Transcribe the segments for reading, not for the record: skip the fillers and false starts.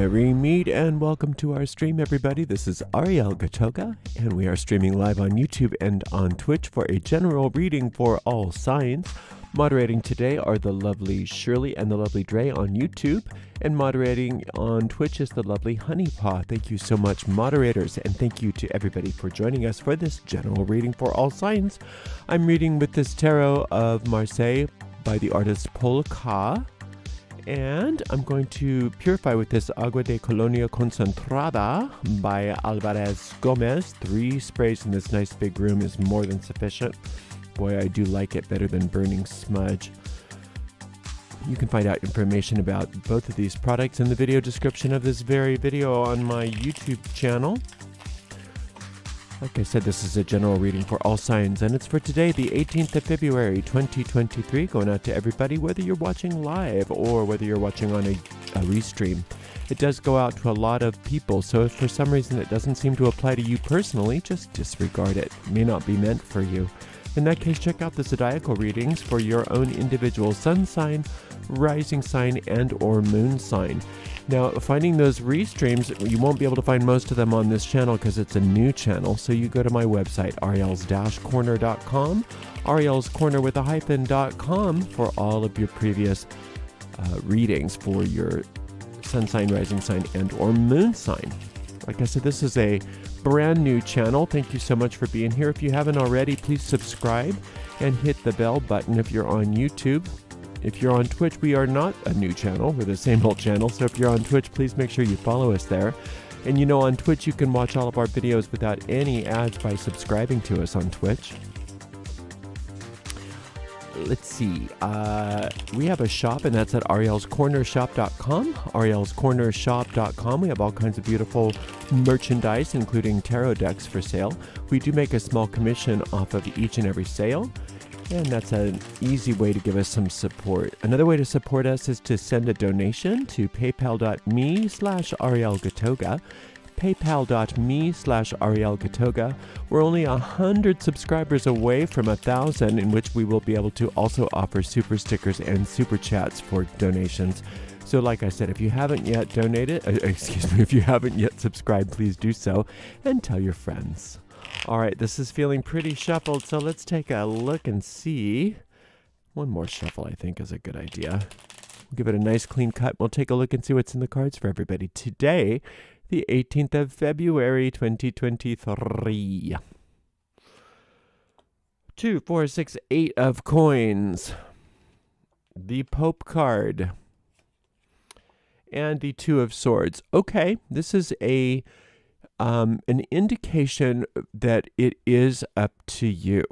Merry meet and welcome to our stream, everybody. This is Ariel Gatoga, and we are streaming live on YouTube and on Twitch for a general reading for all signs. Moderating today are the lovely Shirley and the lovely Dre on YouTube, and moderating on Twitch is the lovely Honeypaw. Thank you so much, moderators, and thank you to everybody for joining us for this general reading for all signs. I'm reading with this Tarot of Marseille by the artist Polka. And I'm going to purify with this Agua de Colonia Concentrada by Alvarez Gomez. 3 sprays in this nice big room is more than sufficient. Boy, I do like it better than burning smudge. You can find out information about both of these products in the video description of this very video on my YouTube channel. Like I said, this is a general reading for all signs, and it's for today, the 18th of February, 2023, going out to everybody, whether you're watching live or whether you're watching on a restream. It does go out to a lot of people, so if for some reason it doesn't seem to apply to you personally, just disregard it. It may not be meant for you. In that case, check out the zodiacal readings for your own individual sun sign, rising sign, and or moon sign. Now, finding those restreams, you won't be able to find most of them on this channel because it's a new channel. So you go to my website, ariels-corner.com, arielscorner with a hyphen.com for all of your previous readings for your sun sign, rising sign, and or moon sign. Like I said, this is a brand new channel. Thank you so much for being here. If you haven't already, please subscribe and hit the bell button if you're on YouTube. If you're on Twitch, we are not a new channel. We're the same old channel. So if you're on Twitch, please make sure you follow us there. And you know, on Twitch, you can watch all of our videos without any ads by subscribing to us on Twitch. Let's see. We have a shop, and that's at arielscornershop.com. arielscornershop.com. We have all kinds of beautiful merchandise, including tarot decks for sale. We do make a small commission off of each and every sale. And that's an easy way to give us some support. Another way to support us is to send a donation to paypal.me/arielgatoga. paypal.me/arielgatoga. We're only 100 subscribers away from 1,000, in which we will be able to also offer super stickers and super chats for donations. So like I said, if you haven't yet donated, if you haven't yet subscribed, please do so and tell your friends. All right, this is feeling pretty shuffled, so let's take a look and see. One more shuffle, I think, is a good idea. We'll give it a nice clean cut. We'll take a look and see what's in the cards for everybody today, the 18th of February, 2023. 2, 4, 6, 8 of coins. The Pope card. And the 2 of swords. Okay, this is an indication that it is up to you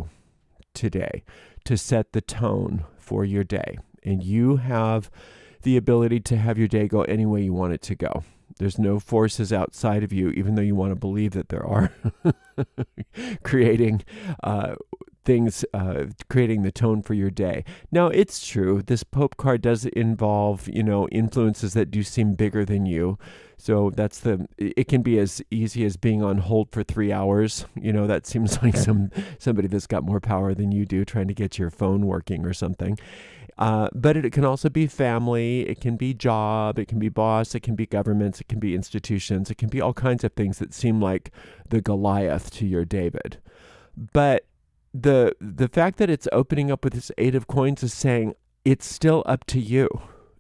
today to set the tone for your day. And you have the ability to have your day go any way you want it to go. There's no forces outside of you, even though you want to believe that there are, creating things, creating the tone for your day. Now, it's true. This Pope card does involve, influences that do seem bigger than you. So it can be as easy as being on hold for 3 hours. That seems like somebody that's got more power than you do trying to get your phone working or something. But it can also be family, it can be job, it can be boss, it can be governments, it can be institutions, it can be all kinds of things that seem like the Goliath to your David. But the fact that it's opening up with this 8 of coins is saying it's still up to you.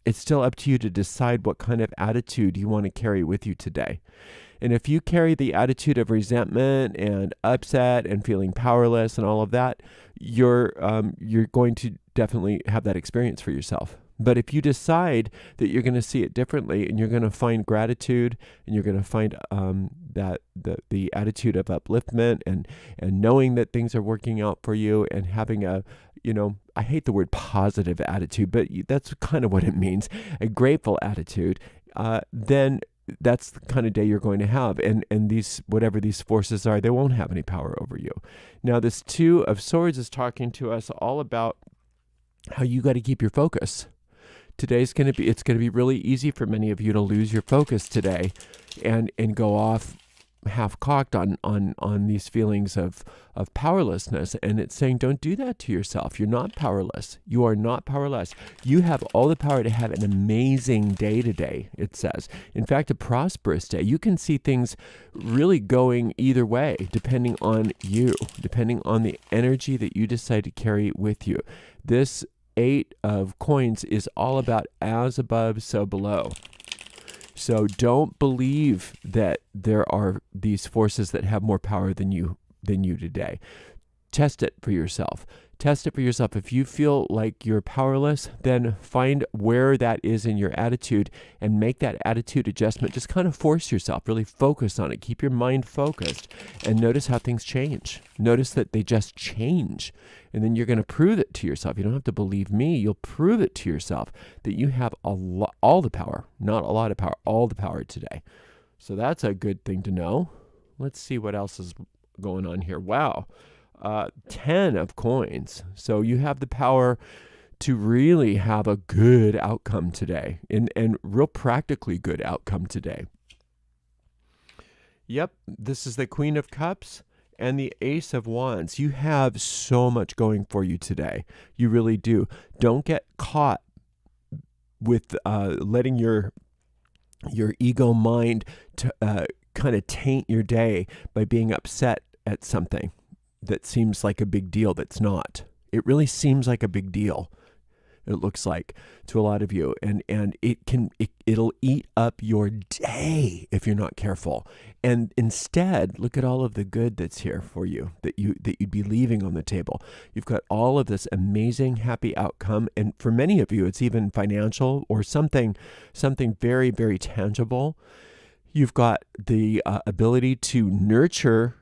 It's still up to you to decide what kind of attitude you want to carry with you today. And if you carry the attitude of resentment and upset and feeling powerless and all of that, you're going to definitely have that experience for yourself. But if you decide that you're going to see it differently and you're going to find gratitude and you're going to find that the attitude of upliftment and knowing that things are working out for you and having a, I hate the word positive attitude, but that's kind of what it means, a grateful attitude, then that's the kind of day you're going to have. And these, whatever these forces are, they won't have any power over you. Now, this 2 of swords is talking to us all about how you got to keep your focus. It's going to be really easy for many of you to lose your focus today and go off half-cocked on these feelings of powerlessness, and it's saying, don't do that to yourself. You're not powerless. You are not powerless. You have all the power to have an amazing day today, it says. In fact, a prosperous day. You can see things really going either way, depending on you, depending on the energy that you decide to carry with you. This 8 of coins is all about as above, so below. So don't believe that there are these forces that have more power than you today. Test it for yourself. Test it for yourself. If you feel like you're powerless, then find where that is in your attitude and make that attitude adjustment. Just kind of force yourself, really focus on it. Keep your mind focused and notice how things change. Notice that they just change. And then you're going to prove it to yourself. You don't have to believe me. You'll prove it to yourself that you have all the power, not a lot of power, all the power today. So that's a good thing to know. Let's see what else is going on here. Wow. 10 of coins. So you have the power to really have a good outcome today, and real practically good outcome today. Yep, this is the Queen of Cups and the Ace of Wands. You have so much going for you today. You really do. Don't get caught with letting your ego mind to kind of taint your day by being upset at something that seems like a big deal that's not. It really seems like a big deal, it looks like, to a lot of you. And it'll eat up your day if you're not careful. And instead, look at all of the good that's here for you, that you'd be leaving on the table. You've got all of this amazing, happy outcome. And for many of you, it's even financial or something very, very tangible. You've got the ability to nurture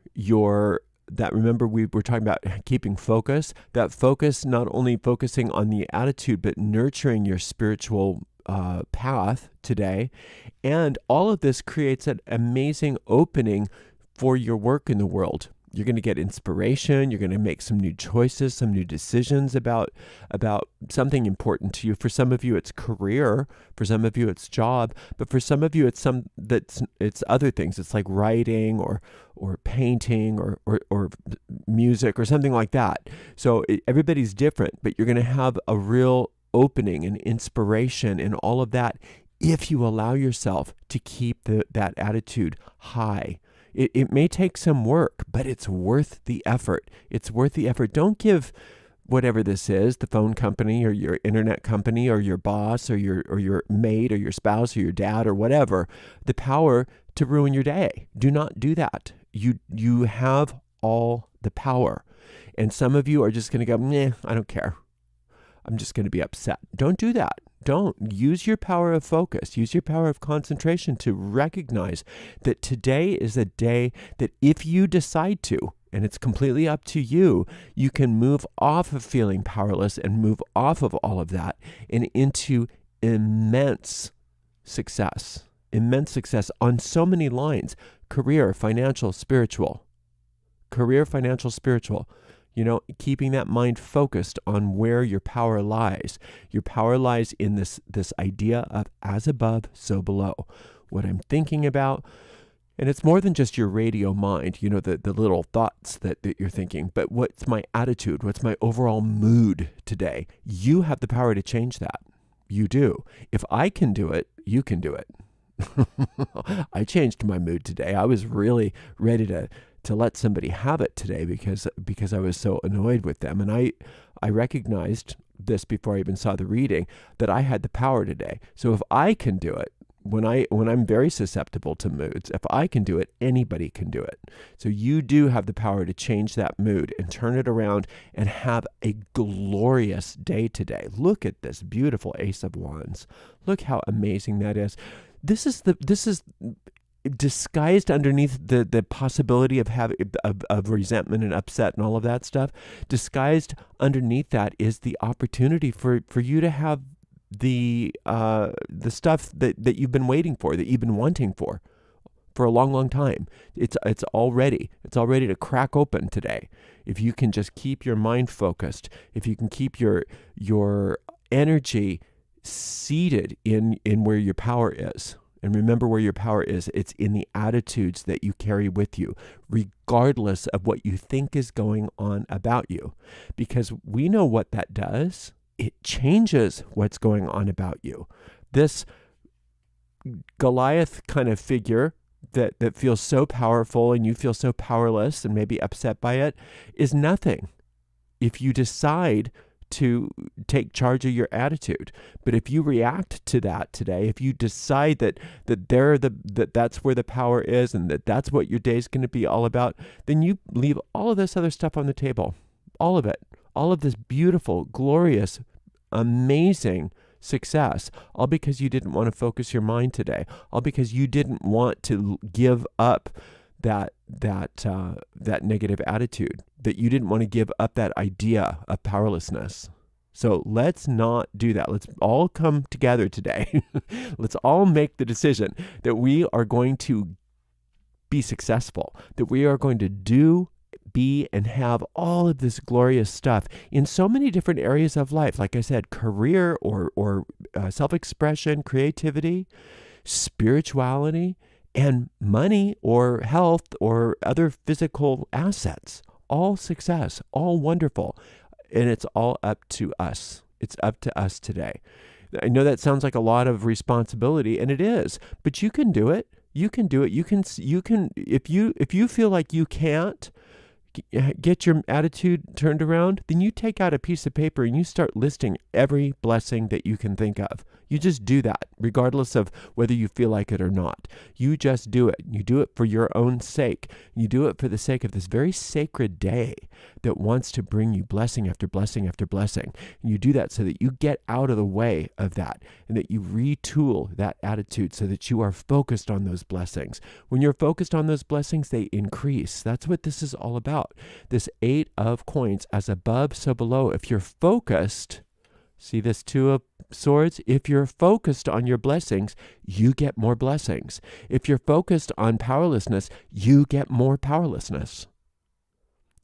remember we were talking about keeping focus, that focus, not only focusing on the attitude, but nurturing your spiritual path today. And all of this creates an amazing opening for your work in the world. You're going to get inspiration. You're going to make some new choices, some new decisions about something important to you. For some of you, it's career. For some of you, it's job. But for some of you, it's other things. It's like writing or painting or music or something like that. So everybody's different, but you're going to have a real opening and inspiration and all of that if you allow yourself to keep that attitude high. It may take some work, but it's worth the effort. It's worth the effort. Don't give whatever this is, the phone company or your internet company or your boss or your mate or your spouse or your dad or whatever, the power to ruin your day. Do not do that. You have all the power. And some of you are just going to go, nah, I don't care. I'm just going to be upset. Don't do that. Don't. Use your power of focus. Use your power of concentration to recognize that today is a day that if you decide to, and it's completely up to you, you can move off of feeling powerless and move off of all of that and into immense success. Immense success on so many lines: career, financial, spiritual. Career, financial, spiritual. You know, keeping that mind focused on where your power lies. Your power lies in this idea of as above, so below. What I'm thinking about, and it's more than just your radio mind, you know, the little thoughts that you're thinking, but what's my attitude? What's my overall mood today? You have the power to change that. You do. If I can do it, you can do it. I changed my mood today. I was really ready to let somebody have it today because I was so annoyed with them. And I recognized this before I even saw the reading, that I had the power today. So if I can do it, when I'm very susceptible to moods, if I can do it, anybody can do it. So you do have the power to change that mood and turn it around and have a glorious day today. Look at this beautiful Ace of Wands. Look how amazing that is. This is disguised underneath the possibility of resentment and upset and all of that stuff. Disguised underneath that is the opportunity for you to have the stuff that you've been waiting for, that you've been wanting for a long time. It's all ready. It's all ready to crack open today. If you can just keep your mind focused, if you can keep your energy seated in where your power is. And remember where your power is. It's in the attitudes that you carry with you, regardless of what you think is going on about you. Because we know what that does. It changes what's going on about you. This Goliath kind of figure that feels so powerful and you feel so powerless and maybe upset by it is nothing if you decide to take charge of your attitude. But if you react to that today, if you decide that that's where the power is and that's what your day is going to be all about, then you leave all of this other stuff on the table. All of it. All of this beautiful, glorious, amazing success, all because you didn't want to focus your mind today, all because you didn't want to give up that negative attitude, that you didn't want to give up that idea of powerlessness. So let's not do that. Let's all come together today. Let's all make the decision that we are going to be successful, that we are going to do, be, and have all of this glorious stuff in so many different areas of life. Like I said, career or self-expression, creativity, spirituality, and money or health or other physical assets. All success, all wonderful. And it's all up to us. It's up to us today. I know that sounds like a lot of responsibility, and it is, but you can do it. You can do it. You can, if you feel like you can't get your attitude turned around, then you take out a piece of paper and you start listing every blessing that you can think of. You just do that, regardless of whether you feel like it or not. You just do it. You do it for your own sake. You do it for the sake of this very sacred day that wants to bring you blessing after blessing after blessing. And you do that so that you get out of the way of that and that you retool that attitude so that you are focused on those blessings. When you're focused on those blessings, they increase. That's what this is all about. This 8 of coins, as above, so below. If you're focused, see this 2 of swords? If you're focused on your blessings, you get more blessings. If you're focused on powerlessness, you get more powerlessness.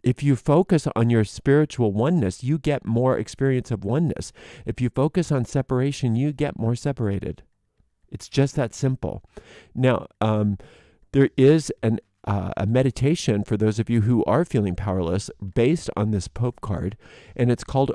If you focus on your spiritual oneness, you get more experience of oneness. If you focus on separation, you get more separated. It's just that simple. Now, there is a meditation for those of you who are feeling powerless based on this Pope card, and it's called,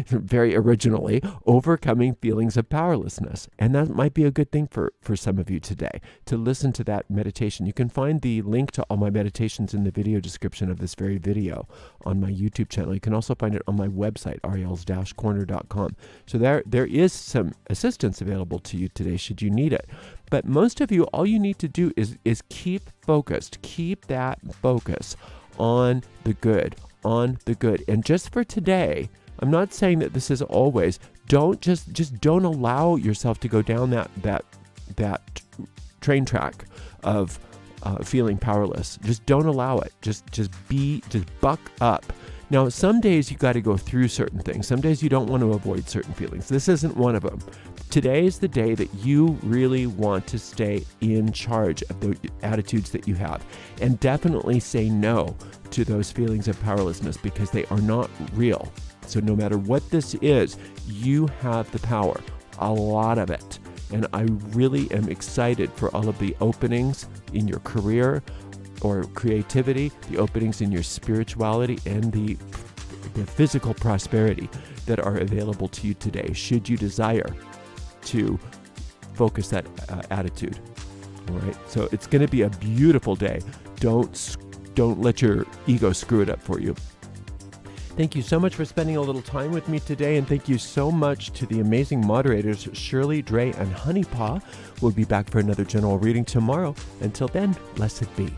very originally, Overcoming Feelings of Powerlessness. And that might be a good thing for some of you today, to listen to that meditation. You can find the link to all my meditations in the video description of this very video on my YouTube channel. You can also find it on my website, ariels-corner.com. So there is some assistance available to you today should you need it. But most of you, all you need to do is keep focused. Keep that focus on the good, on the good. And just for today, I'm not saying that this is always. Don't just don't allow yourself to go down that train track of feeling powerless. Just don't allow it. Just buck up. Now, some days you got to go through certain things. Some days you don't want to avoid certain feelings. This isn't one of them. Today is the day that you really want to stay in charge of the attitudes that you have, and definitely say no to those feelings of powerlessness because they are not real. So no matter what this is, you have the power, a lot of it. And I really am excited for all of the openings in your career or creativity, the openings in your spirituality, and the physical prosperity that are available to you today, should you desire to focus that attitude. All right. So it's going to be a beautiful day. Don't let your ego screw it up for you. Thank you so much for spending a little time with me today, and thank you so much to the amazing moderators Shirley, Dre, and Honeypaw. We'll be back for another general reading tomorrow. Until then, blessed be.